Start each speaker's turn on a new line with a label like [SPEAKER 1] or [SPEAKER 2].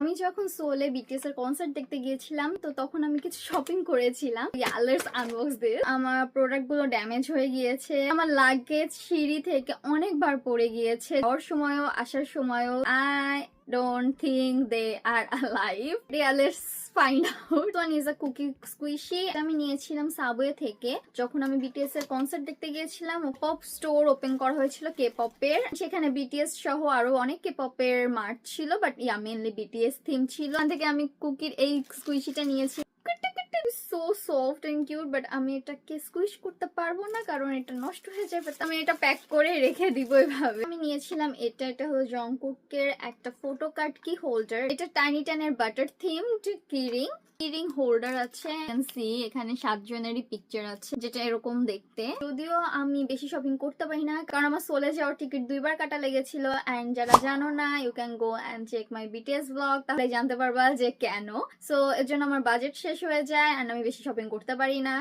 [SPEAKER 1] আমি যখন সোলে বিটিএস এর কনসার্ট দেখতে গিয়েছিলাম তো তখন আমি কিছু শপিং করেছিলাম। Let's unbox this. আমার প্রোডাক্ট গুলো ড্যামেজ হয়ে গিয়েছে, আমার লাগেজ সিঁড়ি থেকে অনেকবার পড়ে গিয়েছে, যাওয়ার সময়ও আসার সময়ও। I don't think they are alive. Yeah, let's find out. One is a cookie squishy. আমি নিয়েছিলাম সাবওয়ে থেকে। যখন আমি বিটিএস এর কনসার্ট দেখতে গিয়েছিলাম, পপ স্টোর ওপেন করা হয়েছিল কে পপের। সেখানে বিটিএস সহ আরো অনেক কে পপের মার্ট ছিল, বাট মেনলি বিটিএস থিম ছিল। ওখান থেকে আমি কুকির এই স্কুইশিটা নিয়েছি। So soft and cute, but আমি এটাকে স্কুইশ করতে পারবো না কারণ এটা নষ্ট হয়ে যাবে। আমি এটা প্যাক করে রেখে দিব এভাবে। আমি নিয়েছিলাম এটা হলো জংকুকের একটা ফটো কার্ড কি হোল্ডার। এটা টাইনি টানের বাটার থিমড কিরিং হোল্ডার আছে। এখানে 7 জনেরই পিকচার আছে, যেটা এরকম দেখতে। যদিও আমি বেশি শপিং করতে পারি না কারণ আমার সোলে যাওয়ার টিকিট 2 বার কাটা লেগেছিল। এন্ড যারা জানো না, you can go and check my BTS blog, তাহলে জানতে পারবা যে কেন। সো এর জন্য আমার বাজেট শেষ হয়ে যায় এন্ড আমি বেশি শপিং করতে পারি না।